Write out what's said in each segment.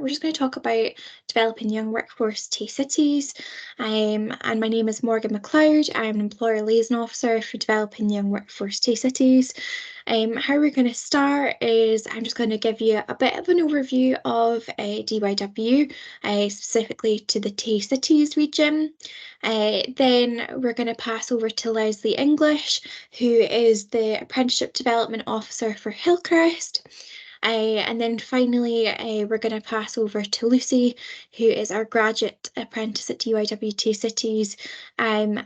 we're just going to talk about developing young workforce Tay Cities. And my name is Morgan McLeod. I'm an Employer Liaison Officer for developing young workforce Tay Cities. How we're going to start is I'm just going to give you a bit of an overview of DYW, specifically to the Tay Cities region. Then we're going to pass over to Lesley English, who is the Apprenticeship Development Officer for Hillcrest. And then finally, we're going to pass over to Lucy, who is our Graduate Apprentice at DYW Tay Cities. And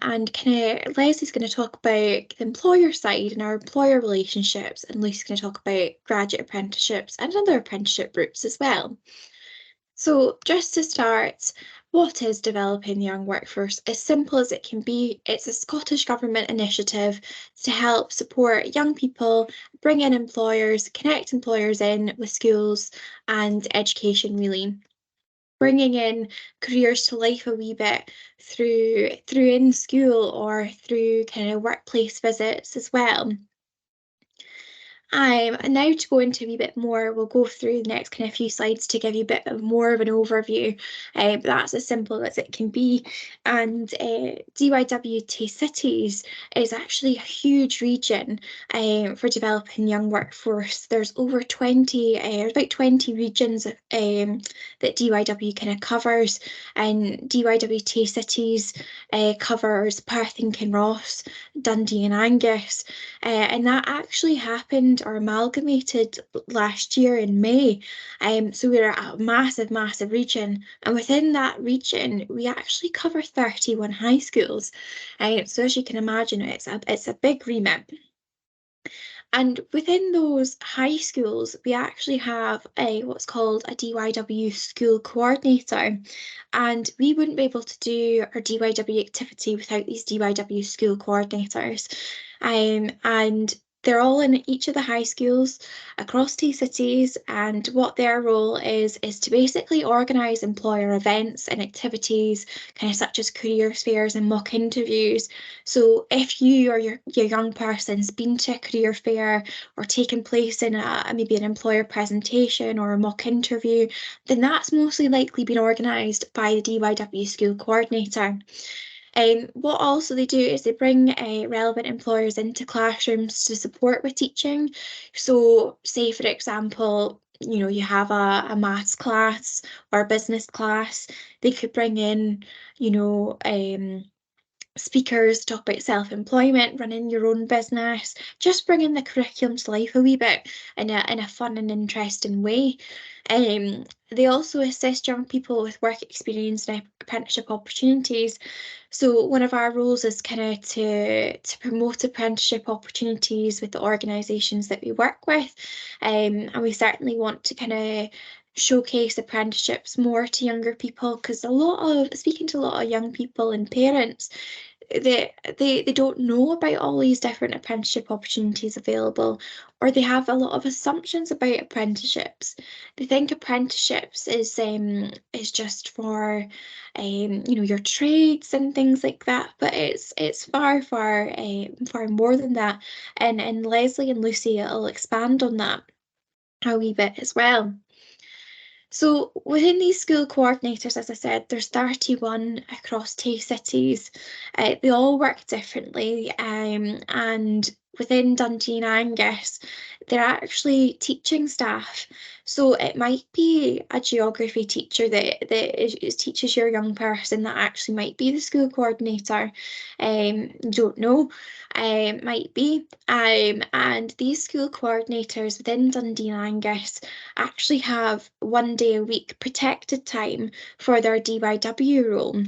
Leslie's going to talk about the employer side and our employer relationships, and Lucy's going to talk about graduate apprenticeships and other apprenticeship routes as well. So just to start, what is developing the young workforce? As simple as it can be, it's a Scottish Government initiative to help support young people, bring in employers, connect employers in with schools and education really. Bringing in careers to life a wee bit through in school or through kind of workplace visits as well. And now to go into a wee bit more, we'll go through the next kind of few slides to give you a bit of more of an overview. But that's as simple as it can be. And DYW Tay Cities is actually a huge region for developing young workforce. There's over 20, about 20 regions that DYW kind of covers, and DYW Tay Cities covers Perth and Kinross, Dundee and Angus, and that actually happened or amalgamated last year in May. So we're a massive, massive region, and within that region, we actually cover 31 high schools. So as you can imagine, it's a big remit. And within those high schools, we actually have what's called a DYW school coordinator. And we wouldn't be able to do our DYW activity without these DYW school coordinators. And they're all in each of the high schools across Tay Cities, and what their role is to basically organise employer events and activities, kind of such as career fairs and mock interviews. So if you or your young person's been to a career fair or taken place in maybe an employer presentation or a mock interview, then that's mostly likely been organised by the DYW school coordinator. What also they do is they bring relevant employers into classrooms to support with teaching. So say, for example, you have a maths class or a business class, they could bring in, speakers talk about self-employment, running your own business, just bringing the curriculum to life a wee bit in a fun and interesting way. They also assist young people with work experience and apprenticeship opportunities. So one of our roles is kind of to promote apprenticeship opportunities with the organisations that we work with, and we certainly want to kind of showcase apprenticeships more to younger people, because speaking to a lot of young people and parents, they don't know about all these different apprenticeship opportunities available, or they have a lot of assumptions about apprenticeships. They think apprenticeships is just for your trades and things like that, but it's far more than that. And Lesley and Lucy will expand on that a wee bit as well. So within these school coordinators, as I said, there's 31 across Tay Cities. They all work differently, and within Dundee and Angus, they're actually teaching staff. So it might be a geography teacher that teaches your young person that actually might be the school coordinator. Don't know. Might be. And these school coordinators within Dundee and Angus actually have 1 day a week protected time for their DYW role,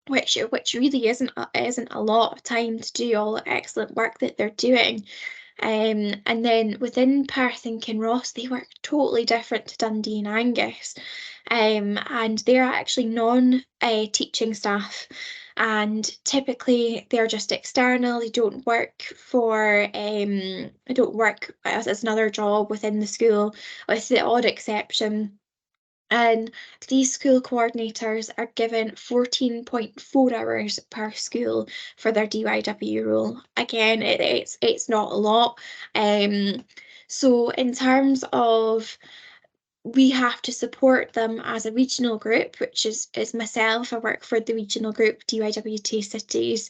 which really isn't a lot of time to do all the excellent work that they're doing. And then within Perth and Kinross, they work totally different to Dundee and Angus. And they're actually non-teaching staff. And typically they're just external. They don't work as another job within the school, with the odd exception. And these school coordinators are given 14.4 hours per school for their DYW role. Again, it's not a lot. So in terms of we have to support them as a regional group, which is myself. I work for the regional group DYW Tay Cities.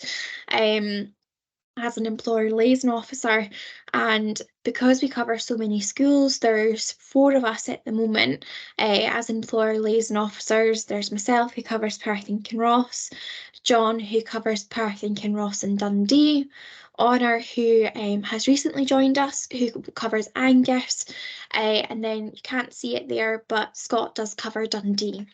As an employer liaison officer, and because we cover so many schools, there's 4 of us at the moment as employer liaison officers. There's myself, who covers Perth and Kinross, John, who covers Perth and Kinross and Dundee, Honor, who has recently joined us, who covers Angus, and then you can't see it there, but Scott does cover Dundee.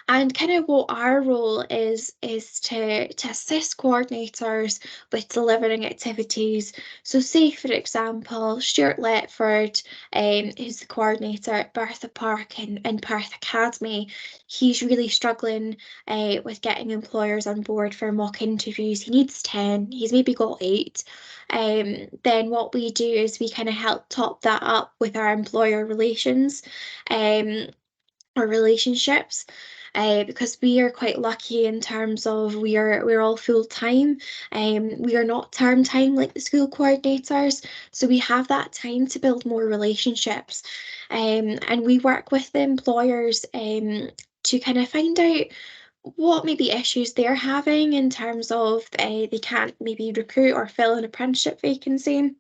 And kind of what our role is to assist coordinators with delivering activities. So say, for example, Stuart Letford, who's the coordinator at Bertha Park and Perth Academy, he's really struggling with getting employers on board for mock interviews. He needs 10, he's maybe got 8. Then what we do is we kind of help top that up with our employer relations or relationships. Because we are quite lucky in terms of we're all full time. We are not term time like the school coordinators, so we have that time to build more relationships. And we work with the employers to kind of find out what maybe issues they're having in terms of they can't maybe recruit or fill an apprenticeship vacancy.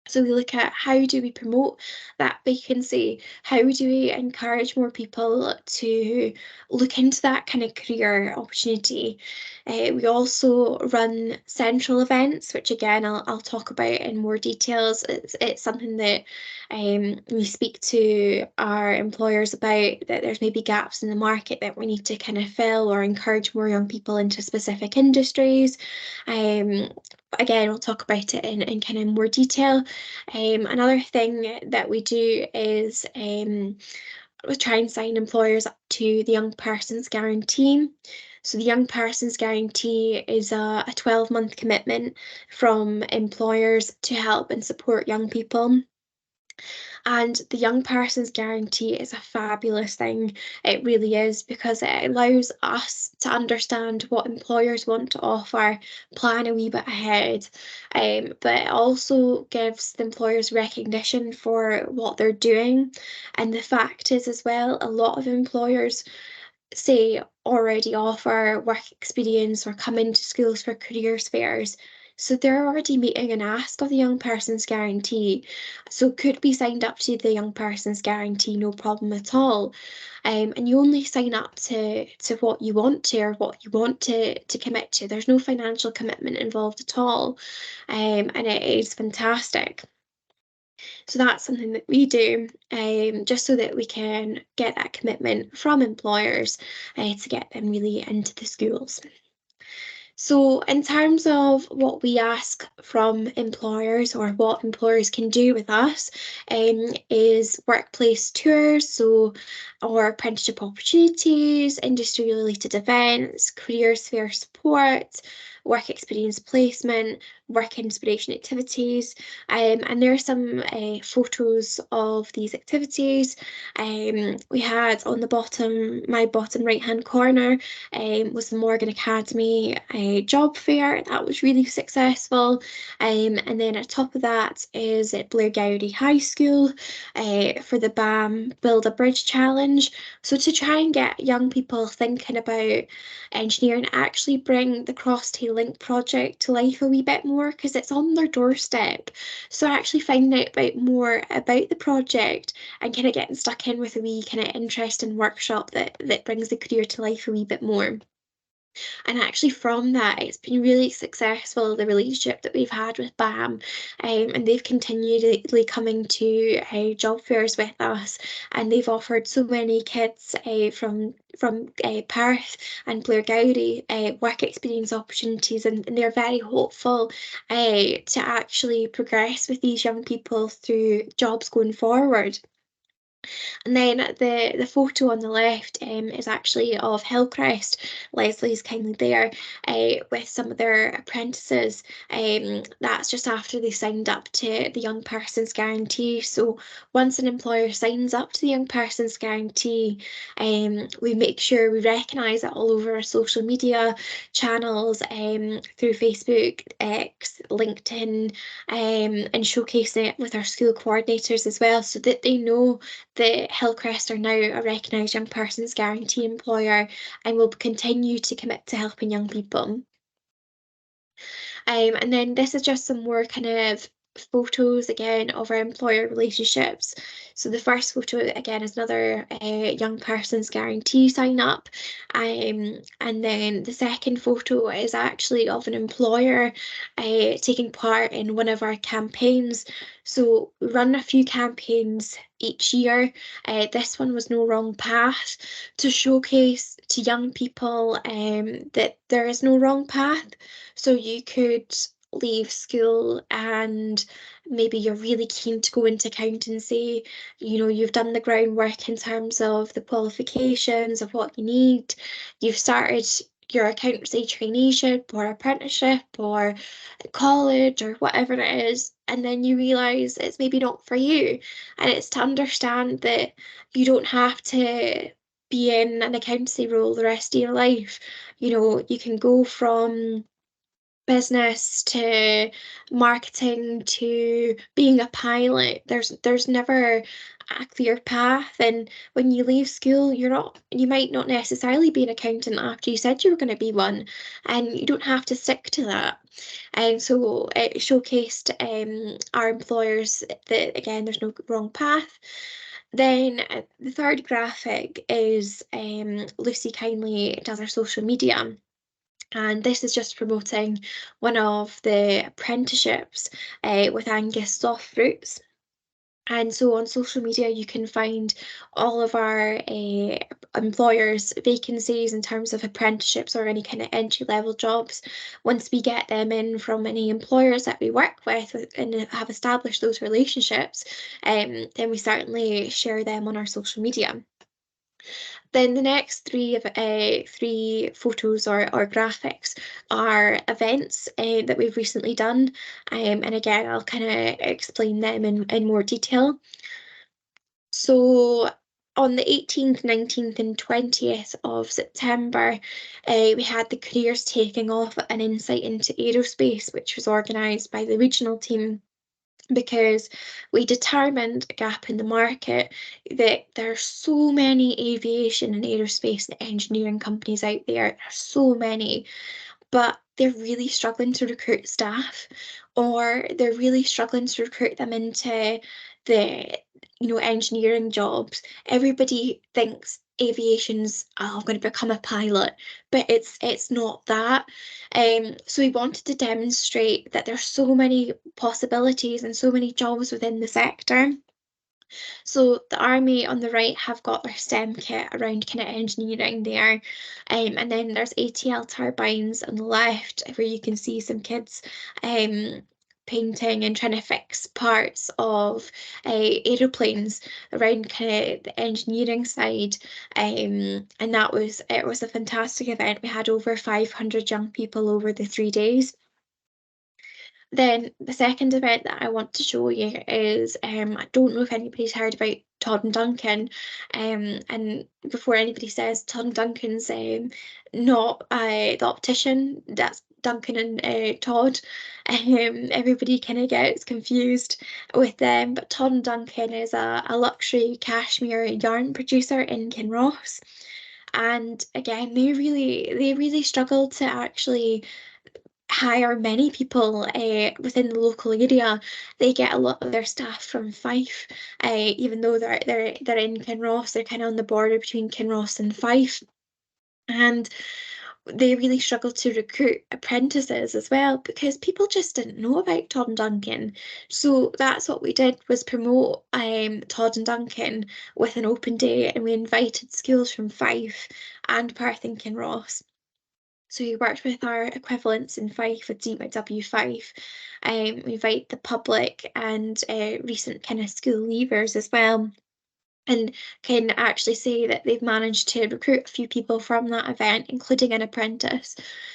So we look at how do we promote that vacancy? How do we encourage more people to look into that kind of career opportunity? We also run central events, which again I'll talk about in more details. It's something that we speak to our employers about, that there's maybe gaps in the market that we need to kind of fill or encourage more young people into specific industries. Again, we'll talk about it in kind of more detail. Another thing that we do is we try and sign employers up to the Young Persons Guarantee. So the Young Persons Guarantee is a 12-month commitment from employers to help and support young people. And the Young Persons Guarantee is a fabulous thing. It really is, because it allows us to understand what employers want to offer, plan a wee bit ahead, but it also gives the employers recognition for what they're doing. And the fact is as well, a lot of employers say already offer work experience or come into schools for careers fairs. So they're already meeting an ask of the Young Persons Guarantee. So could be signed up to the Young Persons Guarantee, no problem at all. And you only sign up to what you want to, or what you want to commit to. There's no financial commitment involved at all. And it is fantastic. So that's something that we do, just so that we can get that commitment from employers to get them really into the schools. So in terms of what we ask from employers, or what employers can do with us, is workplace tours, so or apprenticeship opportunities, industry related events, careers fair support, work experience placement, work inspiration activities, and there are some photos of these activities. We had on the bottom, my bottom right hand corner, was the Morgan Academy job fair. That was really successful. And then at top of that is at Blair Gowrie High School for the BAM Build a Bridge Challenge. So to try and get young people thinking about engineering, actually bring the Cross Tay Link project to life a wee bit more, because it's on their doorstep. So actually finding out more about the project and kind of getting stuck in with a wee kind of interesting workshop that brings the career to life a wee bit more. And actually from that, it's been really successful, the relationship that we've had with BAM, and they've continually coming to job fairs with us, and they've offered so many kids from Perth and Blair Gowrie work experience opportunities, and they're very hopeful to actually progress with these young people through jobs going forward. And then the photo on the left is actually of Hillcrest. Lesley's kindly there with some of their apprentices. That's just after they signed up to the Young Persons Guarantee. So once an employer signs up to the Young Persons Guarantee, we make sure we recognise it all over our social media channels, through Facebook, X, LinkedIn, and showcasing it with our school coordinators as well, so that they know the Hillcrest are now a recognised young persons guarantee employer and will continue to commit to helping young people. And then this is just some more kind of photos again of our employer relationships. So the first photo again is another young person's guarantee sign up, and then the second photo is actually of an employer taking part in one of our campaigns. So we run a few campaigns each year. This one was No Wrong Path, to showcase to young people that there is no wrong path. So you could leave school and maybe you're really keen to go into accountancy. You know, you've done the groundwork in terms of the qualifications of what you need. You've started your accountancy traineeship or apprenticeship or college or whatever it is, and then you realise it's maybe not for you. And it's to understand that you don't have to be in an accountancy role the rest of your life. You know, you can go from business to marketing to being a pilot. There's never a clear path, and when you leave school, you might not necessarily be an accountant after you said you were going to be one, and you don't have to stick to that. And so it showcased our employers that again there's no wrong path. Then the third graphic is Lucy kindly does our social media. And this is just promoting one of the apprenticeships with Angus Soft Fruits. And so on social media, you can find all of our employers' vacancies in terms of apprenticeships or any kind of entry-level jobs. Once we get them in from any employers that we work with and have established those relationships, then we certainly share them on our social media. Then the next three photos or graphics are events that we've recently done, and again I'll kind of explain them in more detail. So on the 18th, 19th and 20th of September, we had the Careers Taking Off an Insight into Aerospace, which was organised by the regional team, because we determined a gap in the market, that there are so many aviation and aerospace and engineering companies out there. There's so many, but they're really struggling to recruit staff, or they're really struggling to recruit them into the engineering jobs. Everybody thinks aviation's, oh, I'm going to become a pilot, but it's not that. So we wanted to demonstrate that there's so many possibilities and so many jobs within the sector. So the army on the right have got their STEM kit around kind of engineering there. And then there's ATL turbines on the left where you can see some kids painting and trying to fix parts of aeroplanes around kind of the engineering side. And it was a fantastic event. We had over 500 young people over the 3 days. Then the second event that I want to show you is, I don't know if anybody's heard about Todd and Duncan, and before anybody says Todd and Duncan's not the optician, that's Duncan and Todd. Everybody kind of gets confused with them, but Todd and Duncan is a luxury cashmere yarn producer in Kinross. And again, they really struggled to actually hire many people within the local area. They get a lot of their staff from Fife, even though they're in Kinross. They're kind of on the border between Kinross and Fife, and they really struggle to recruit apprentices as well because people just didn't know about Todd and Duncan. So that's what we did, was promote Todd and Duncan with an open day, and we invited schools from Fife and Perth and Kinross. So we worked with our equivalents in Fife with DYW Fife. We invite the public and recent kind of school leavers as well, and can actually say that they've managed to recruit a few people from that event, including an apprentice.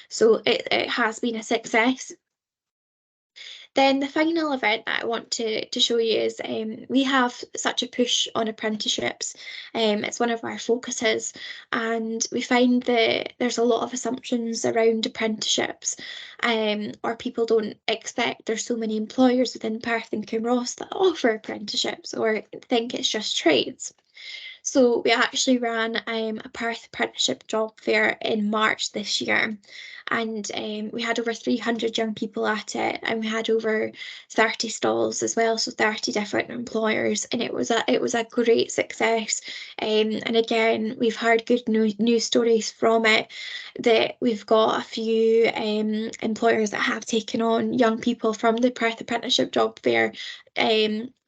So it has been a success. Then the final event that I want to show you is we have such a push on apprenticeships. It's one of our focuses, and we find that there's a lot of assumptions around apprenticeships, or people don't expect there's so many employers within Perth and Kinross that offer apprenticeships or think it's just trades. So we actually ran a Perth Apprenticeship job fair in March this year, and we had over 300 young people at it, and we had over 30 stalls as well, so 30 different employers, and it was a great success. And again, we've heard good news stories from it, that we've got a few employers that have taken on young people from the Perth Apprenticeship job fair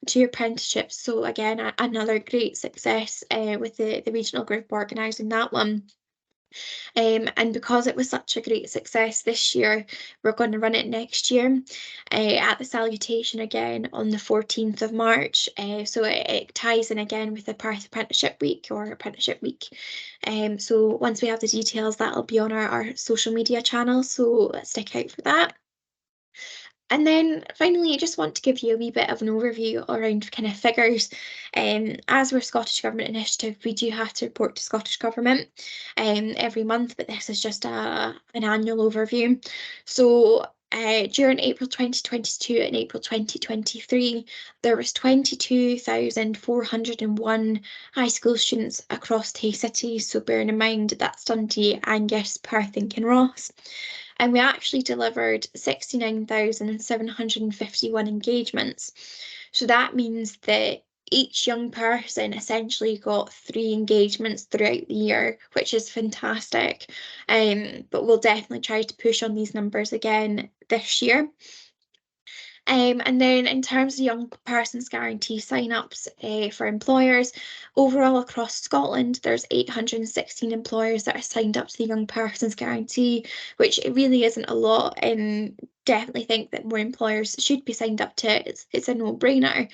to apprenticeships. So again, another great success with the regional group organising that one. And because it was such a great success this year, we're going to run it next year at the Salutation again on the 14th of March. So it ties in again with the Perth Apprenticeship Week or Apprenticeship Week. So once we have the details, that'll be on our social media channels. So stick out for that. And then finally, I just want to give you a wee bit of an overview around kind of figures. As we're Scottish Government Initiative, we do have to report to Scottish Government every month, but this is just an annual overview. So during April 2022 and April 2023, there was 22,401 high school students across Tay Cities. So bearing in mind that's Dundee, Angus, Perth and Kinross. And we actually delivered 69,751 engagements. So that means that each young person essentially got 3 engagements throughout the year, which is fantastic. But we'll definitely try to push on these numbers again this year. And then in terms of young persons guarantee sign-ups for employers, overall across Scotland, there's 816 employers that are signed up to the young persons guarantee, which it really isn't a lot, and definitely think that more employers should be signed up to it. It's a no-brainer.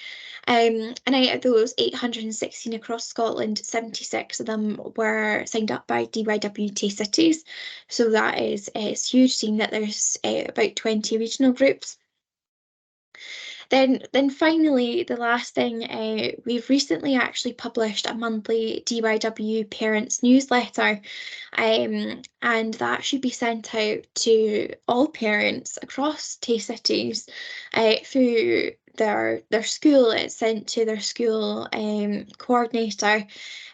And out of those 816 across Scotland, 76 of them were signed up by DYW Tay Cities. So that is it's huge, seeing that there's about 20 regional groups. Then finally, the last thing, we've recently actually published a monthly DYW Parents newsletter, and that should be sent out to all parents across Tay Cities through their school. It's sent to their school coordinator,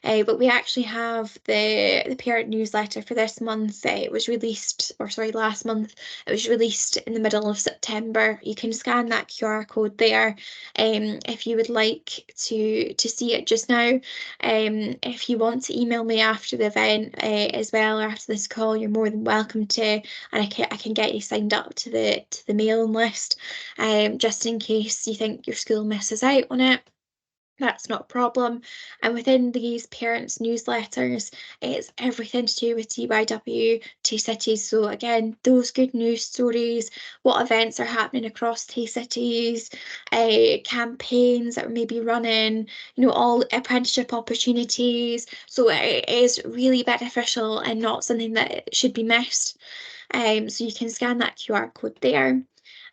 but we actually have the parent newsletter for this month. It was released, or sorry, last month. It was released in the middle of September. You can scan that QR code there if you would like to see it just now. If you want to email me after the event as well, or after this call, you're more than welcome to, and I can get you signed up to the mailing list, just in case you think your school misses out on it. That's not a problem. And within these parents' newsletters, it's everything to do with DYW Tay Cities. So again, those good news stories, what events are happening across Tay Cities, campaigns that are maybe running, all apprenticeship opportunities. So it is really beneficial and not something that should be missed. So you can scan that QR code there.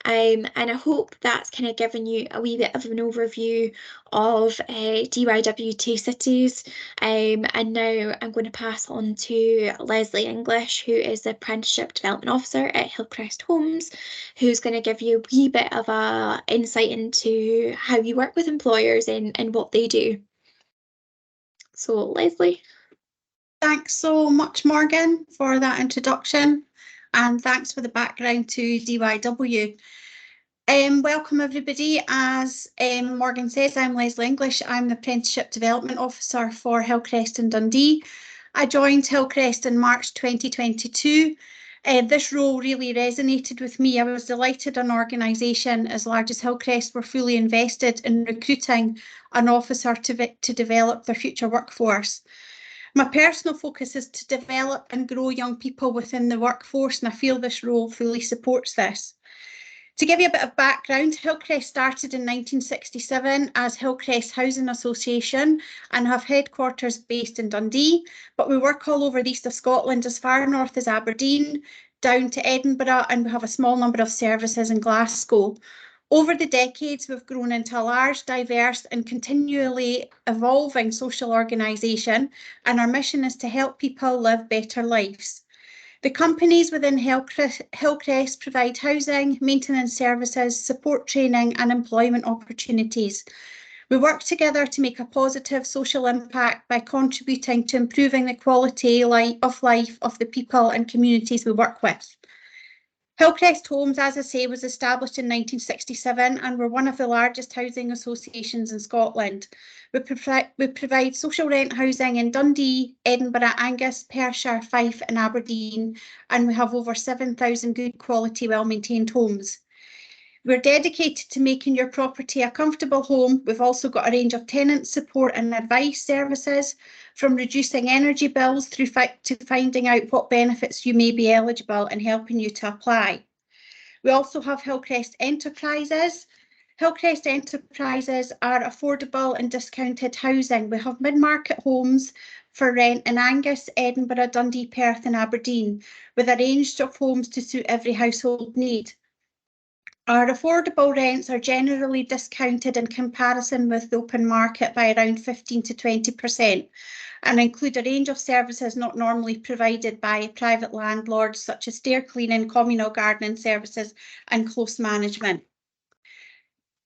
And I hope that's kind of given you a wee bit of an overview of DYW Tay Cities. And now I'm going to pass on to Lesley English, who is the Apprenticeship Development Officer at Hillcrest Homes, who's going to give you a wee bit of a insight into how you work with employers and what they do. So Lesley. Thanks so much, Morgan, for that introduction, and thanks for the background to DYW. Welcome everybody. As Morgan says, I'm Lesley English. I'm the Apprenticeship Development Officer for Hillcrest in Dundee. I joined Hillcrest in March 2022. This role really resonated with me. I was delighted an organisation as large as Hillcrest were fully invested in recruiting an officer to develop their future workforce. My personal focus is to develop and grow young people within the workforce, and I feel this role fully supports this. To give you a bit of background, Hillcrest started in 1967 as Hillcrest Housing Association and have headquarters based in Dundee, but we work all over the east of Scotland, as far north as Aberdeen, down to Edinburgh, and we have a small number of services in Glasgow. Over the decades, we've grown into a large, diverse and continually evolving social organisation, and our mission is to help people live better lives. The companies within Hillcrest provide housing, maintenance services, support training and employment opportunities. We work together to make a positive social impact by contributing to improving the quality of life of the people and communities we work with. Hillcrest Homes, as I say, was established in 1967 and we're one of the largest housing associations in Scotland. We provide social rent housing in Dundee, Edinburgh, Angus, Perthshire, Fife and Aberdeen, and we have over 7,000 good quality, well-maintained homes. We're dedicated to making your property a comfortable home. We've also got a range of tenant support and advice services, from reducing energy bills through to finding out what benefits you may be eligible and helping you to apply. We also have Hillcrest Enterprises. Hillcrest Enterprises are affordable and discounted housing. We have mid-market homes for rent in Angus, Edinburgh, Dundee, Perth and Aberdeen, with a range of homes to suit every household need. Our affordable rents are generally discounted in comparison with the open market by around 15 to 20% and include a range of services not normally provided by private landlords, such as stair cleaning, communal gardening services and close management.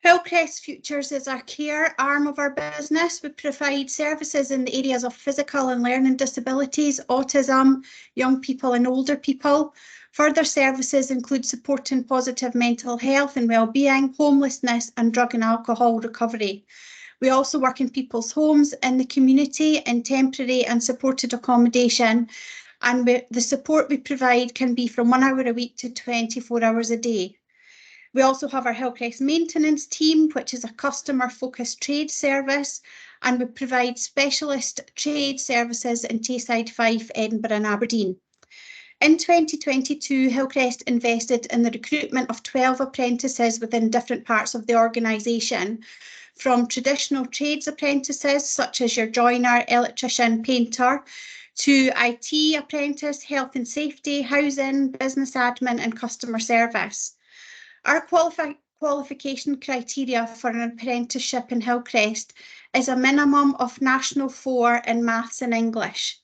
Hillcrest Futures is our care arm of our business. We provide services in the areas of physical and learning disabilities, autism, young people and older people. Further services include supporting positive mental health and well-being, homelessness and drug and alcohol recovery. We also work in people's homes, in the community, in temporary and supported accommodation, and the support we provide can be from 1 hour a week to 24 hours a day. We also have our Hillcrest maintenance team, which is a customer-focused trade service, and we provide specialist trade services in Tayside, Fife, Edinburgh and Aberdeen. In 2022, Hillcrest invested in the recruitment of 12 apprentices within different parts of the organisation, from traditional trades apprentices such as your joiner, electrician, painter, to IT apprentice, health and safety, housing, business admin and customer service. Our qualification criteria for an apprenticeship in Hillcrest is a minimum of National 4 in Maths and English.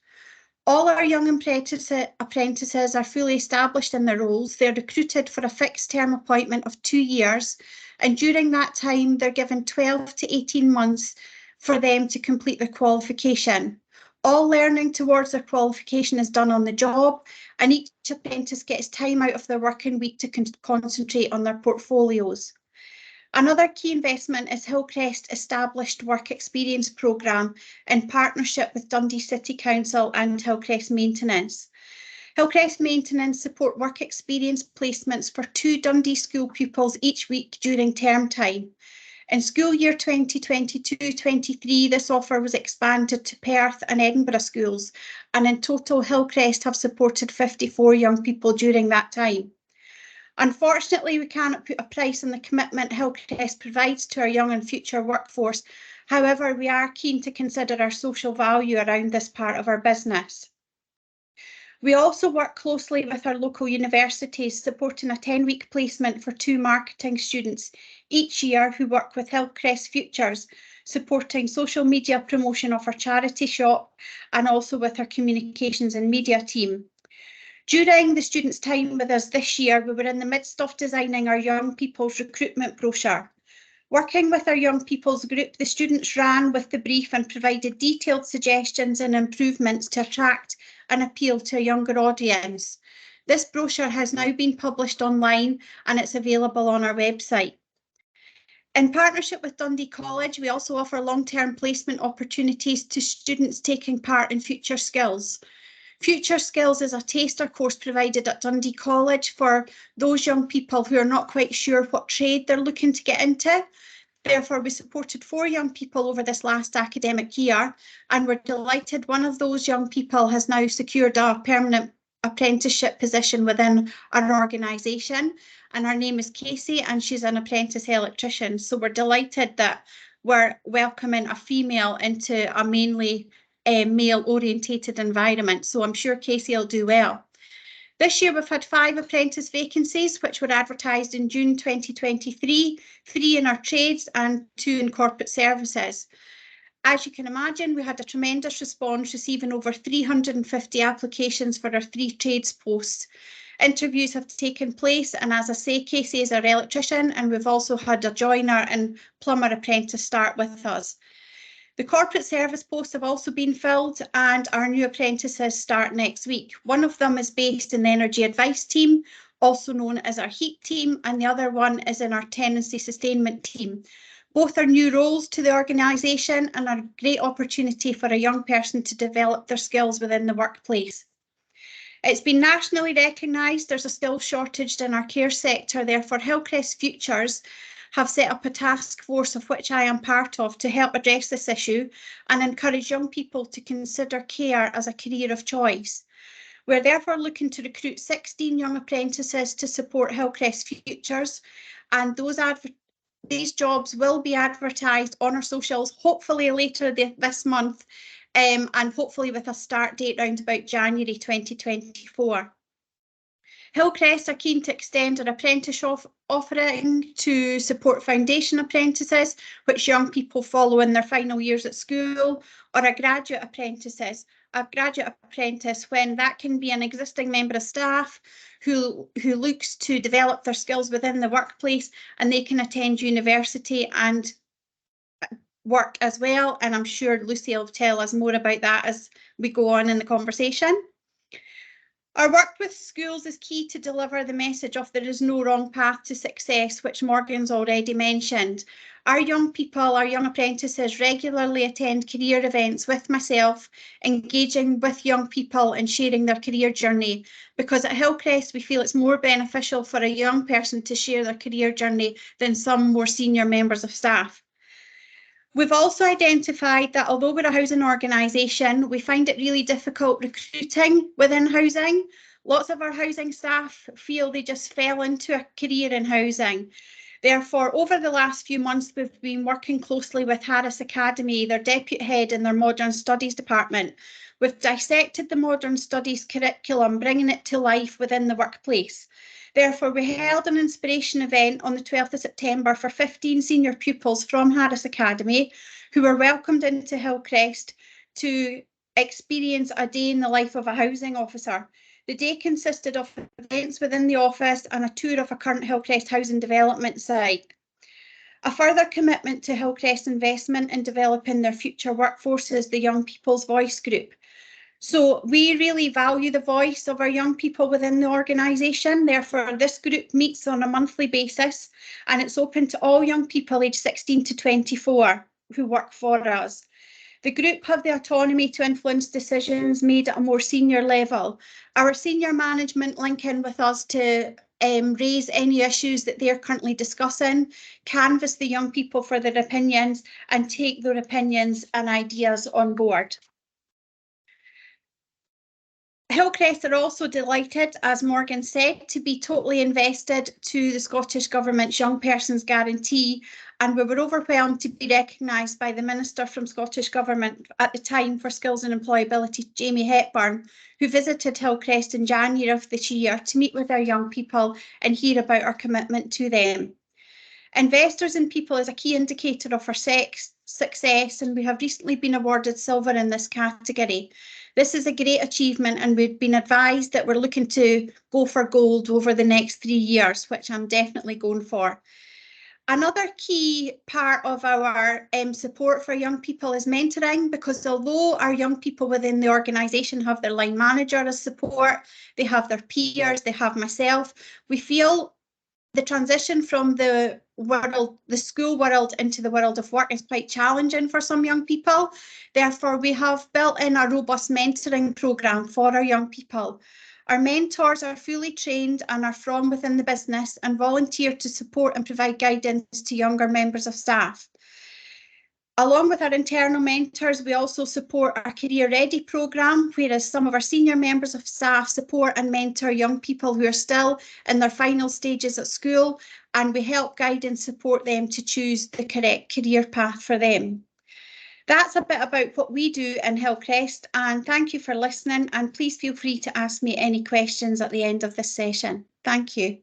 All our young apprentices are fully established in their roles. They're recruited for a fixed term appointment of 2 years, and during that time they're given 12 to 18 months for them to complete their qualification. All learning towards their qualification is done on the job, and each apprentice gets time out of their working week to concentrate on their portfolios. Another key investment is Hillcrest established work experience programme in partnership with Dundee City Council and Hillcrest Maintenance. Hillcrest Maintenance support work experience placements for 2 Dundee school pupils each week during term time. In school year 2022-23, this offer was expanded to Perth and Edinburgh schools, and in total Hillcrest have supported 54 young people during that time. Unfortunately, we cannot put a price on the commitment Hillcrest provides to our young and future workforce. However, we are keen to consider our social value around this part of our business. We also work closely with our local universities, supporting a 10-week placement for 2 marketing students each year who work with Hillcrest Futures, supporting social media promotion of our charity shop and also with our communications and media team. During the students' time with us this year, we were in the midst of designing our young people's recruitment brochure. Working with our young people's group, the students ran with the brief and provided detailed suggestions and improvements to attract and appeal to a younger audience. This brochure has now been published online and it's available on our website. In partnership with Dundee College, we also offer long-term placement opportunities to students taking part in Future Skills. Future Skills is a taster course provided at Dundee College for those young people who are not quite sure what trade they're looking to get into. Therefore, we supported 4 young people over this last academic year, and we're delighted one of those young people has now secured a permanent apprenticeship position within our organisation, and her name is Casey and she's an apprentice electrician. So we're delighted that we're welcoming a female into a mainly male orientated environment. So I'm sure Casey will do well. This year we've had 5 apprentice vacancies which were advertised in June 2023, 3 in our trades and 2 in corporate services. As you can imagine, we had a tremendous response, receiving over 350 applications for our 3 trades posts. Interviews have taken place, and as I say, Casey is our electrician, and we've also had a joiner and plumber apprentice start with us. The corporate service posts have also been filled, and our new apprentices start next week. One of them is based in the energy advice team, also known as our heat team, and the other one is in our tenancy sustainment team. Both are new roles to the organisation and are a great opportunity for a young person to develop their skills within the workplace. It's been nationally recognised there's a skills shortage in our care sector, therefore Hillcrest Futures have set up a task force of which I am part of to help address this issue and encourage young people to consider care as a career of choice. We're therefore looking to recruit 16 young apprentices to support Hillcrest Futures, and these jobs will be advertised on our socials, hopefully later this month, and hopefully with a start date around about January 2024. Hillcrest are keen to extend our apprenticeship offering to support foundation apprentices, which young people follow in their final years at school, or a graduate apprentice when that can be an existing member of staff who looks to develop their skills within the workplace, and they can attend university and work as well. And I'm sure Lucy will tell us more about that as we go on in the conversation. Our work with schools is key to deliver the message of there is no wrong path to success, which Morgan's already mentioned. Our young people, our young apprentices regularly attend career events with myself, engaging with young people and sharing their career journey, because at Hillcrest we feel it's more beneficial for a young person to share their career journey than some more senior members of staff. We've also identified that although we're a housing organisation, we find it really difficult recruiting within housing. Lots of our housing staff feel they just fell into a career in housing. Therefore, over the last few months, we've been working closely with Harris Academy, their deputy head in their Modern Studies department. We've dissected the Modern Studies curriculum, bringing it to life within the workplace. Therefore, we held an inspiration event on the 12th of September for 15 senior pupils from Harris Academy who were welcomed into Hillcrest to experience a day in the life of a housing officer. The day consisted of events within the office and a tour of a current Hillcrest housing development site. A further commitment to Hillcrest investment in developing their future workforce is the Young People's Voice Group. So we really value the voice of our young people within the organisation. Therefore, this group meets on a monthly basis, and it's open to all young people aged 16 to 24 who work for us. The group have the autonomy to influence decisions made at a more senior level. Our senior management link in with us to raise any issues that they're currently discussing, canvass the young people for their opinions, and take their opinions and ideas on board. Hillcrest are also delighted, as Morgan said, to be totally invested to the Scottish Government's Young Persons Guarantee, and we were overwhelmed to be recognised by the Minister from Scottish Government at the time for Skills and Employability, Jamie Hepburn, who visited Hillcrest in January of this year to meet with our young people and hear about our commitment to them. Investors in people is a key indicator of our success, and we have recently been awarded silver in this category. This is a great achievement, and we've been advised that we're looking to go for gold over the next 3 years, which I'm definitely going for. Another key part of our support for young people is mentoring, because although our young people within the organisation have their line manager as support, they have their peers, they have myself, we feel the transition from the school world into the world of work is quite challenging for some young people. Therefore, we have built in a robust mentoring programme for our young people. Our mentors are fully trained and are from within the business and volunteer to support and provide guidance to younger members of staff. Along with our internal mentors, we also support our Career Ready programme, whereas some of our senior members of staff support and mentor young people who are still in their final stages at school, and we help guide and support them to choose the correct career path for them. That's a bit about what we do in Hillcrest, and thank you for listening, and please feel free to ask me any questions at the end of this session. Thank you.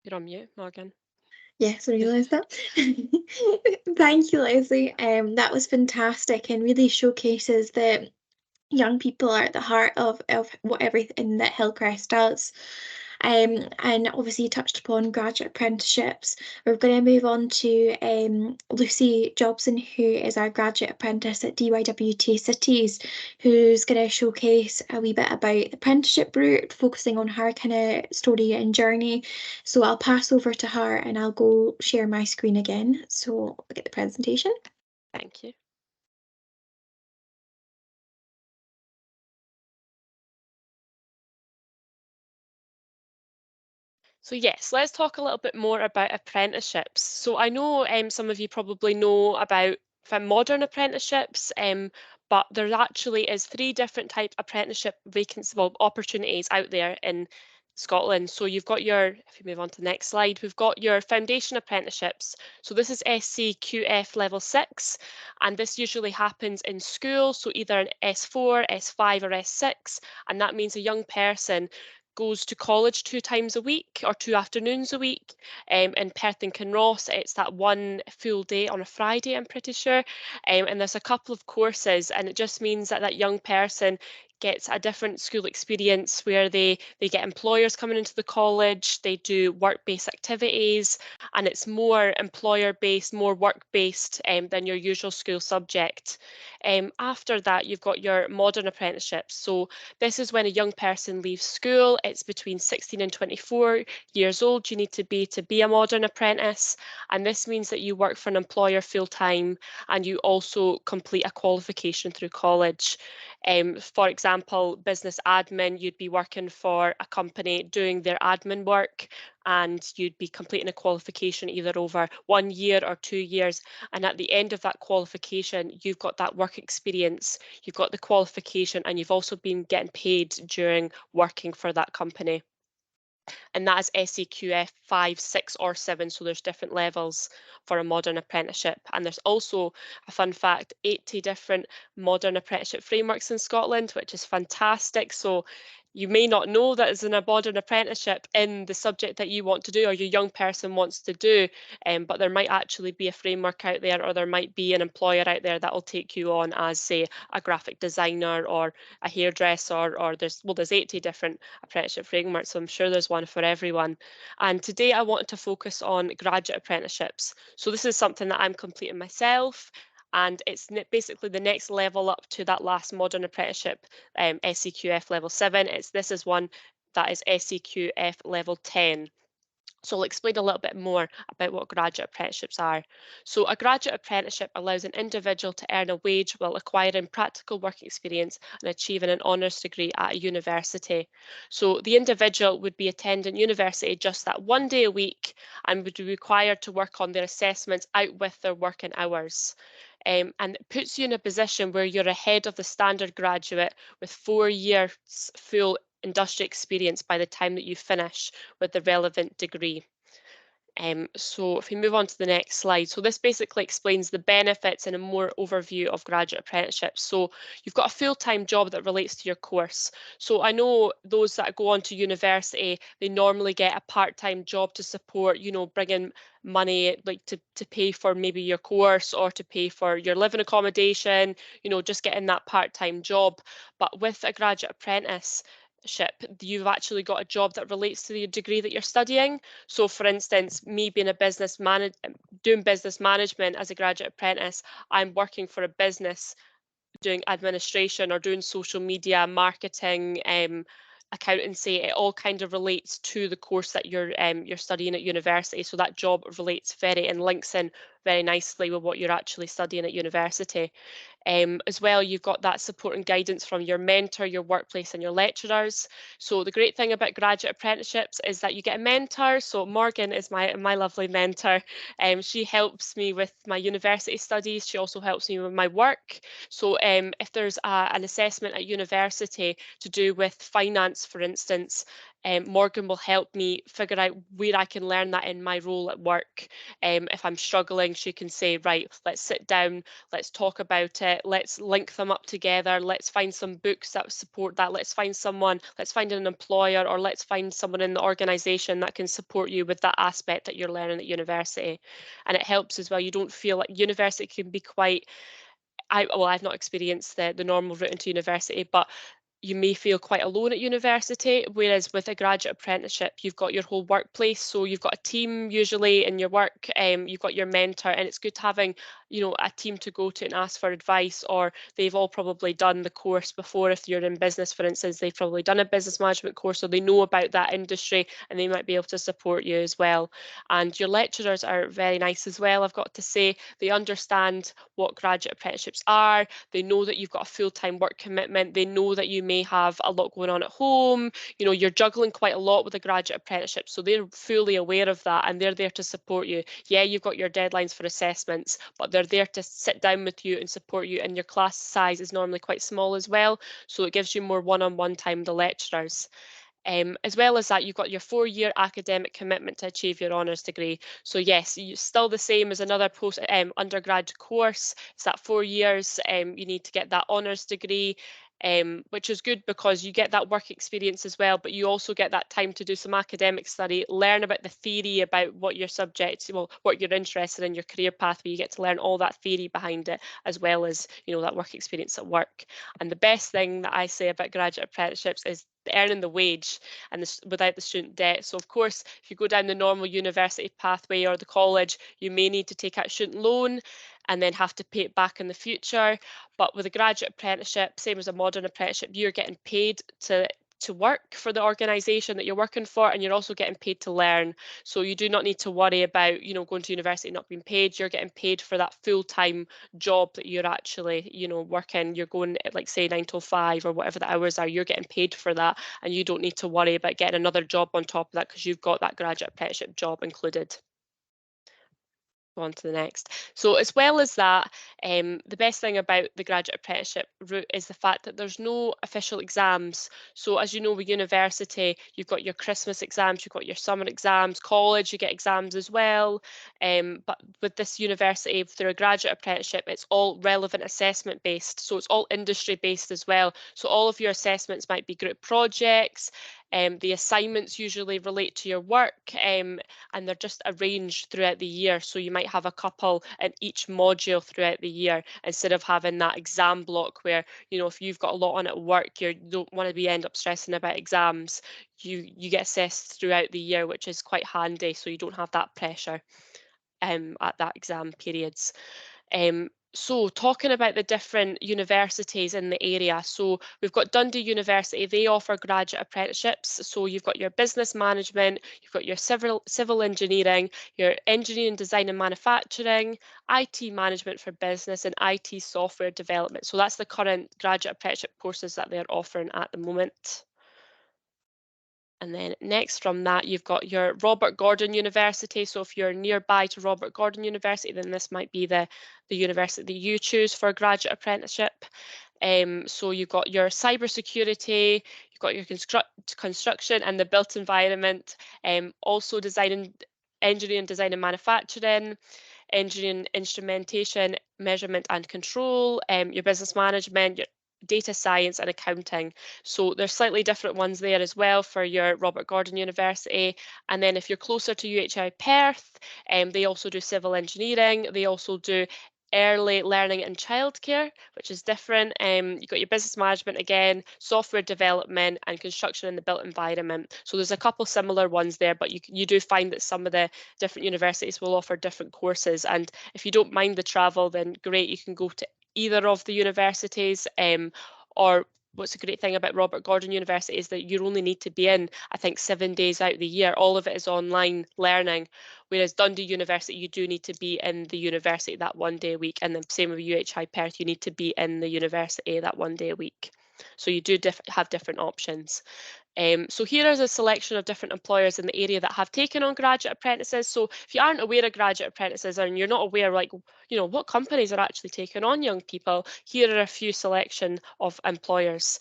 You're on mute, Morgan. Yes, I realised that. Thank you, Lesley. That was fantastic and really showcases that young people are at the heart of what everything that Hillcrest does. And obviously you touched upon graduate apprenticeships. We're going to move on to Lucy Jobson, who is our graduate apprentice at DYW Tay Cities, who's going to showcase a wee bit about the apprenticeship route, focusing on her kind of story and journey. So I'll pass over to her and I'll go share my screen again. So look at the presentation. Thank you. So yes, let's talk a little bit more about apprenticeships. So I know some of you probably know about modern apprenticeships, but there actually is 3 different type apprenticeship vacancies, well, opportunities out there in Scotland. So you've got your, if you move on to the next slide, we've got your foundation apprenticeships. So this is SCQF level 6, and this usually happens in school, so either an S4, S5 or S6, and that means a young person goes to college 2 times a week or 2 afternoons a week. In Perth and Kinross, it's that 1 full day on a Friday, I'm pretty sure. And there's a couple of courses, and it just means that that young person gets a different school experience where they get employers coming into the college, they do work-based activities, and it's more employer-based, more work-based than your usual school subject. After that, you've got your modern apprenticeships. So this is when a young person leaves school. It's between 16 and 24 years old you need to be a modern apprentice, and this means that you work for an employer full-time and you also complete a qualification through college. For example, business admin, you'd be working for a company doing their admin work, and you'd be completing a qualification either over 1 year or 2 years, and at the end of that qualification you've got that work experience, you've got the qualification, and you've also been getting paid during working for that company. And that is SEQF 5, 6 or 7, so there's different levels for a modern apprenticeship. And there's also, a fun fact, 80 different modern apprenticeship frameworks in Scotland, which is fantastic. So you may not know that is in a modern apprenticeship in the subject that you want to do or your young person wants to do, but there might actually be a framework out there, or there might be an employer out there that will take you on as, say, a graphic designer or a hairdresser, or there's 80 different apprenticeship frameworks, so I'm sure there's one for everyone. And today I wanted to focus on graduate apprenticeships. So this is something that I'm completing myself, and it's basically the next level up to that last modern apprenticeship, SEQF level 7. This is one that is SEQF level 10. So I'll explain a little bit more about what graduate apprenticeships are. So a graduate apprenticeship allows an individual to earn a wage while acquiring practical work experience and achieving an honours degree at a university. So the individual would be attending university just that 1 day a week and would be required to work on their assessments out with their working hours. And it puts you in a position where you're ahead of the standard graduate with 4 years full industry experience by the time that you finish with the relevant degree. So if we move on to the next slide, so this basically explains the benefits and a more overview of graduate apprenticeships. So you've got a full-time job that relates to your course. So I know those that go on to university, they normally get a part-time job to support, bringing money, like to pay for maybe your course or to pay for your living accommodation, just getting that part-time job. But with a graduate apprenticeship, you've actually got a job that relates to the degree that you're studying. So for instance, me being doing business management as a graduate apprentice, I'm working for a business doing administration or doing social media marketing, accountancy. It all kind of relates to the course that you're studying at university. So that job relates and links in very nicely with what you're actually studying at university. As well, you've got that support and guidance from your mentor, your workplace and your lecturers. So the great thing about graduate apprenticeships is that you get a mentor. So Morgan is my lovely mentor. She helps me with my university studies. She also helps me with my work. So if there's an assessment at university to do with finance, for instance, Morgan will help me figure out where I can learn that in my role at work. If I'm struggling, she can say, right, let's sit down, let's talk about it, let's link them up together, let's find some books that support that, let's find an employer, or let's find someone in the organisation that can support you with that aspect that you're learning at university. And it helps as well. You don't feel like university can be quite, I've not experienced the normal route into university, but you may feel quite alone at university, whereas with a graduate apprenticeship, you've got your whole workplace. So you've got a team usually in your work, you've got your mentor, and it's good having, a team to go to and ask for advice, or they've all probably done the course before. If you're in business, for instance, they've probably done a business management course, so they know about that industry and they might be able to support you as well. And your lecturers are very nice as well, I've got to say. They understand what graduate apprenticeships are. They know that you've got a full-time work commitment. They know that you may have a lot going on at home. You're juggling quite a lot with a graduate apprenticeship, so they're fully aware of that and they're there to support you. Yeah, you've got your deadlines for assessments, but they're there to sit down with you and support you, and your class size is normally quite small as well, so it gives you more one-on-one time with the lecturers. As well as that, you've got your 4-year academic commitment to achieve your honours degree. So yes, still the same as another undergrad course. It's that 4 years. You need to get that honours degree, which is good because you get that work experience as well, but you also get that time to do some academic study, learn about the theory about what your subject, what you're interested in, your career pathway. You get to learn all that theory behind it, as well as that work experience at work. And the best thing that I say about graduate apprenticeships is earning the wage and without the student debt. So of course, if you go down the normal university pathway or the college, you may need to take out a student loan and then have to pay it back in the future. But with a graduate apprenticeship, same as a modern apprenticeship, you're getting paid to work for the organisation that you're working for, and you're also getting paid to learn. So you do not need to worry about going to university and not being paid. You're getting paid for that full-time job that you're actually working. You're going at, like, say 9 till 5 or whatever the hours are. You're getting paid for that, and you don't need to worry about getting another job on top of that because you've got that graduate apprenticeship job included. Go on to the next. So as well as that, the best thing about the graduate apprenticeship route is the fact that there's no official exams. So as you know, with university, you've got your Christmas exams, you've got your summer exams. College, you get exams as well. But with this university, through a graduate apprenticeship, it's all relevant assessment based. So it's all industry based as well. So all of your assessments might be group projects. The assignments usually relate to your work, and they're just arranged throughout the year. So you might have a couple in each module throughout the year, instead of having that exam block where, if you've got a lot on at work, you don't want to end up stressing about exams. You get assessed throughout the year, which is quite handy, so you don't have that pressure at that exam periods. So talking about the different universities in the area, so we've got Dundee University. They offer graduate apprenticeships. So you've got your business management, you've got your civil engineering, your engineering design and manufacturing, IT management for business, and IT software development. So that's the current graduate apprenticeship courses that they're offering at the moment. And then next from that, you've got your Robert Gordon University. So if you're nearby to Robert Gordon University, then this might be the university that you choose for a graduate apprenticeship. So you've got your cybersecurity, you've got your construction and the built environment, also engineering, design and manufacturing, engineering, instrumentation, measurement and control, your business management, your data science and accounting. So there's slightly different ones there as well for your Robert Gordon University. And then if you're closer to UHI Perth, they also do civil engineering. They also do early learning and childcare, which is different. You've got your business management again, software development and construction in the built environment. So there's a couple similar ones there, but you do find that some of the different universities will offer different courses. And if you don't mind the travel, then great, you can go to either of the universities, or what's a great thing about Robert Gordon University is that you only need to be in, I think, 7 days out of the year. All of it is online learning, whereas Dundee University, you do need to be in the university that 1 day a week, and then same with UHI Perth, you need to be in the university that 1 day a week. So you do have different options. So here is a selection of different employers in the area that have taken on graduate apprentices. So if you aren't aware of graduate apprentices and you're not aware, like, what companies are actually taking on young people, here are a few selection of employers.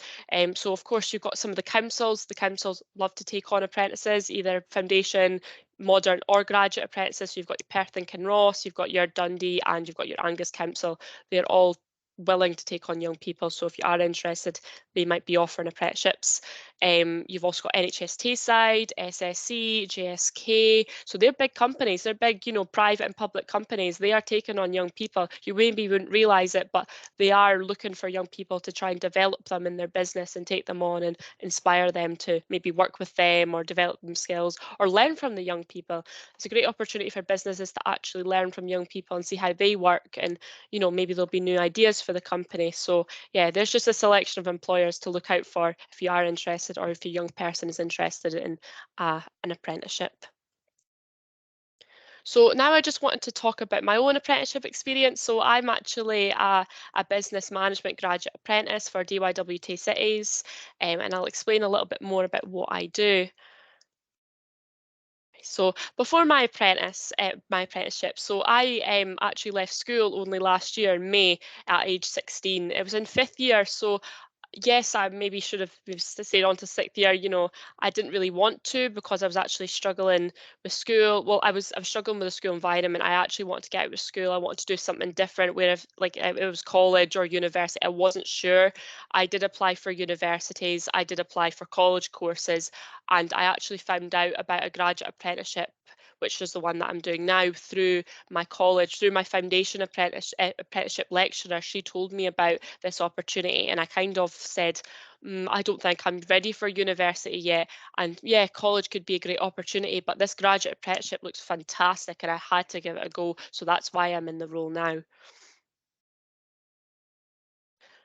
So of course you've got some of the councils. The councils love to take on apprentices, either foundation, modern or graduate apprentices. So you've got your Perth and Kinross, you've got your Dundee, and you've got your Angus Council. They're all willing to take on young people. So if you are interested, they might be offering apprenticeships. You've also got NHS Tayside, SSC, JSK. So they're big companies. They're big, private and public companies. They are taking on young people. You maybe wouldn't realise it, but they are looking for young people to try and develop them in their business and take them on and inspire them to maybe work with them or develop them skills or learn from the young people. It's a great opportunity for businesses to actually learn from young people and see how they work, and maybe there'll be new ideas for the company. So yeah, there's just a selection of employers to look out for if you are interested or if a young person is interested in an apprenticeship. So now I just wanted to talk about my own apprenticeship experience. So I'm actually a business management graduate apprentice for DYW Tay Cities, and I'll explain a little bit more about what I do. So before my apprenticeship, so I actually left school only last year in May at age 16. It was in 5th year, so yes, I maybe should have stayed on to 6th year. I didn't really want to because I was actually struggling with school. Well, I was struggling with the school environment. I actually wanted to get out of school. I wanted to do something different. Where if it was college or university, I wasn't sure. I did apply for universities. I did apply for college courses, and I actually found out about a graduate apprenticeship, which is the one that I'm doing now, through my college, through my foundation apprenticeship lecturer. She told me about this opportunity, and I kind of said, I don't think I'm ready for university yet. And yeah, college could be a great opportunity, but this graduate apprenticeship looks fantastic, and I had to give it a go. So that's why I'm in the role now.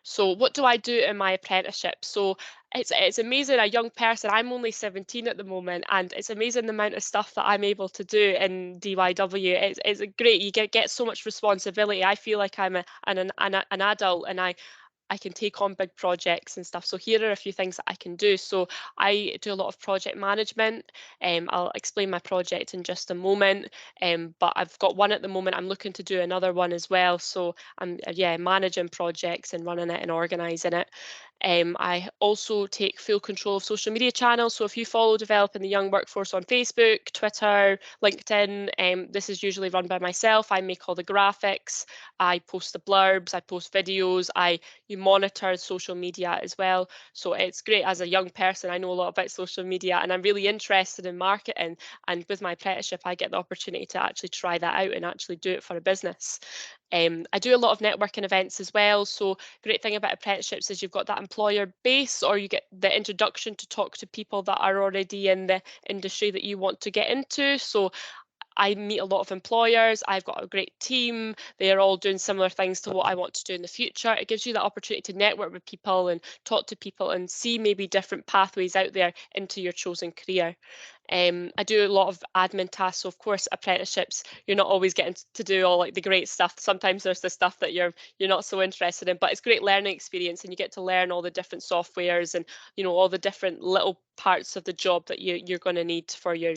So what do I do in my apprenticeship? So it's amazing, a young person. I'm only 17 at the moment, and it's amazing the amount of stuff that I'm able to do in DYW. It's great. You get so much responsibility. I feel like I'm an adult, and I can take on big projects and stuff. So here are a few things that I can do. So I do a lot of project management. I'll explain my project in just a moment. But I've got one at the moment. I'm looking to do another one as well. So I'm managing projects and running it and organising it. I also take full control of social media channels. So if you follow Developing the Young Workforce on Facebook, Twitter, LinkedIn, this is usually run by myself. I make all the graphics, I post the blurbs, I post videos, you monitor social media as well. So it's great. As a young person, I know a lot about social media, and I'm really interested in marketing. And with my apprenticeship, I get the opportunity to actually try that out and actually do it for a business. I do a lot of networking events as well. So great thing about apprenticeships is you've got that employer base, or you get the introduction to talk to people that are already in the industry that you want to get into. So I meet a lot of employers. I've got a great team. They're all doing similar things to what I want to do in the future. It gives you the opportunity to network with people and talk to people and see maybe different pathways out there into your chosen career. I do a lot of admin tasks. So of course, apprenticeships, you're not always getting to do all like the great stuff. Sometimes there's the stuff that you're not so interested in, but it's great learning experience, and you get to learn all the different softwares and all the different little parts of the job that you're going to need for your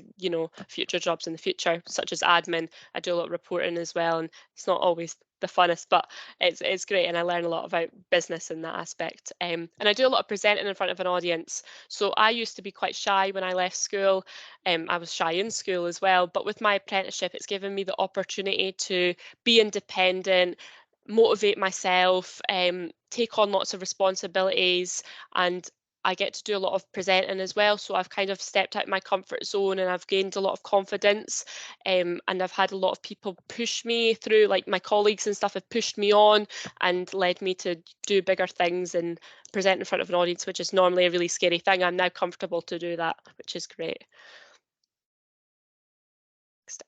future jobs in the future, such as admin. I do a lot of reporting as well, and it's not always the funnest, but it's great, and I learn a lot about business in that aspect. And I do a lot of presenting in front of an audience. So I used to be quite shy when I left school. I was shy in school as well, but with my apprenticeship, it's given me the opportunity to be independent, motivate myself, take on lots of responsibilities, and I get to do a lot of presenting as well. So I've kind of stepped out my comfort zone, and I've gained a lot of confidence, and I've had a lot of people push me through, like my colleagues and stuff have pushed me on and led me to do bigger things and present in front of an audience, which is normally a really scary thing. I'm now comfortable to do that, which is great.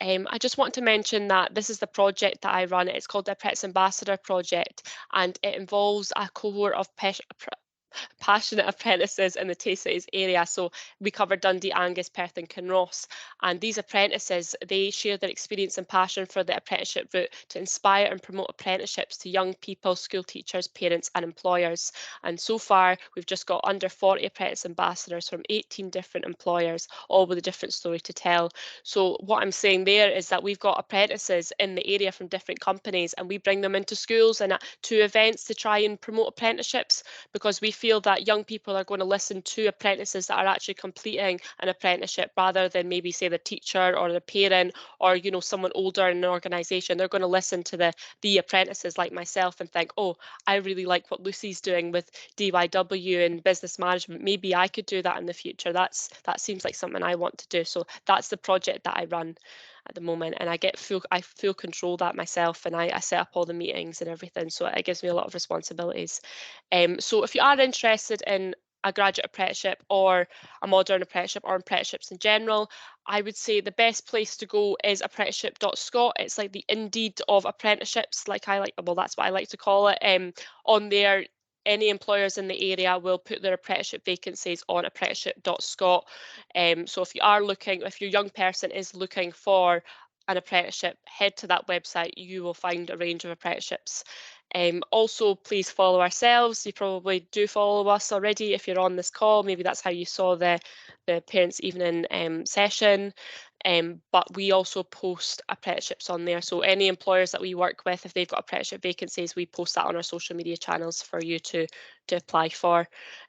I just want to mention that this is the project that I run. It's called the Apprentice Ambassador Project, and it involves a cohort of passionate apprentices in the Tay Cities area. So we cover Dundee, Angus, Perth and Kinross. And these apprentices, they share their experience and passion for the apprenticeship route to inspire and promote apprenticeships to young people, school teachers, parents and employers. And so far, we've just got under 40 apprentice ambassadors from 18 different employers, all with a different story to tell. So what I'm saying there is that we've got apprentices in the area from different companies, and we bring them into schools and to events to try and promote apprenticeships, because we feel that young people are going to listen to apprentices that are actually completing an apprenticeship rather than maybe say the teacher or the parent or, you know, someone older in an organisation. They're going to listen to the apprentices like myself and think, oh, I really like what Lucy's doing with DYW and business management. Maybe I could do that in the future. That seems like something I want to do. So that's the project that I run at the moment, and I full control that myself, and I set up all the meetings and everything, so it gives me a lot of responsibilities. So if you are interested in a graduate apprenticeship or a modern apprenticeship or apprenticeships in general, I would say the best place to go is apprenticeship.scot. It's like the Indeed of apprenticeships, well, that's what I like to call it. On there, any employers in the area will put their apprenticeship vacancies on apprenticeship.scot. So if your young person is looking for an apprenticeship, head to that website. You will find a range of apprenticeships. Also, please follow ourselves. You probably do follow us already if you're on this call. Maybe that's how you saw the parents' evening session. But we also post apprenticeships on there. So any employers that we work with, if they've got apprenticeship vacancies, we post that on our social media channels for you to apply for.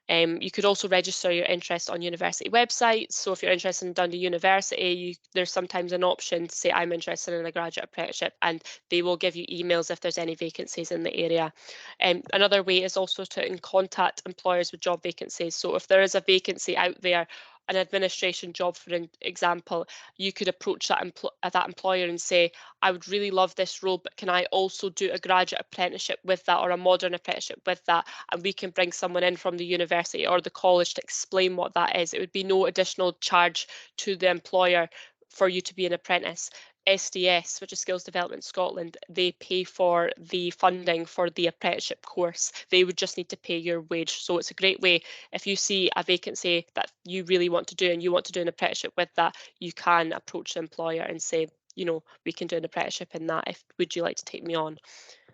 You could also register your interest on university websites. So if you're interested in Dundee University, there's sometimes an option to say I'm interested in a graduate apprenticeship, and they will give you emails if there's any vacancies in the area. Another way is also to contact employers with job vacancies. So if there is a vacancy out there, an administration job, for example, you could approach that employer and say, I would really love this role, but can I also do a graduate apprenticeship with that, or a modern apprenticeship with that? And we can bring someone in from the university or the college to explain what that is. It would be no additional charge to the employer for you to be an apprentice. SDS, which is Skills Development Scotland, they pay for the funding for the apprenticeship course. They would just need to pay your wage. So it's a great way, if you see a vacancy that you really want to do and you want to do an apprenticeship with that, you can approach the employer and say, you know, we can do an apprenticeship in that. Would you like to take me on?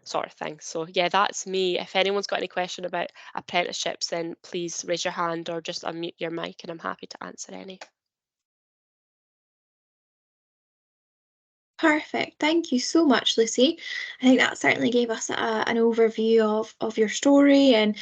Sort of thing. So yeah, that's me. If anyone's got any question about apprenticeships, then please raise your hand or just unmute your mic and I'm happy to answer any. Perfect. Thank you so much, Lucy. I think that certainly gave us an overview of your story and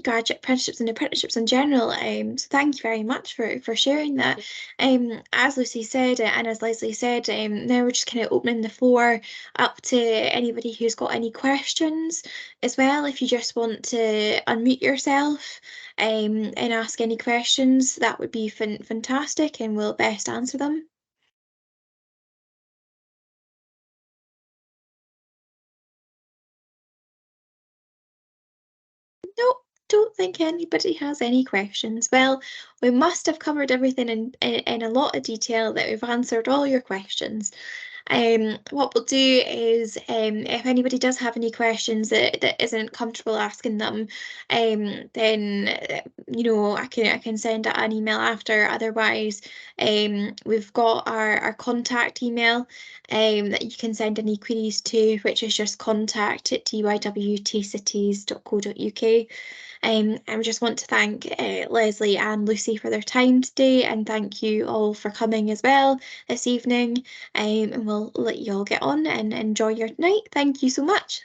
graduate apprenticeships and apprenticeships in general. So thank you very much for sharing that. As Lucy said, and as Lesley said, now we're just kind of opening the floor up to anybody who's got any questions as well. If you just want to unmute yourself and ask any questions, that would be fantastic, and we'll best answer them. Nope, don't think anybody has any questions. Well, we must have covered everything in a lot of detail, that we've answered all your questions. What we'll do is, if anybody does have any questions that isn't comfortable asking them, then you know, I can send an email after. Otherwise, we've got our contact email that you can send any queries to, which is just contact@dywtaycities.co.uk. I just want to thank Lesley and Lucy for their time today, and thank you all for coming as well this evening. And we'll let you all get on and enjoy your night. Thank you so much.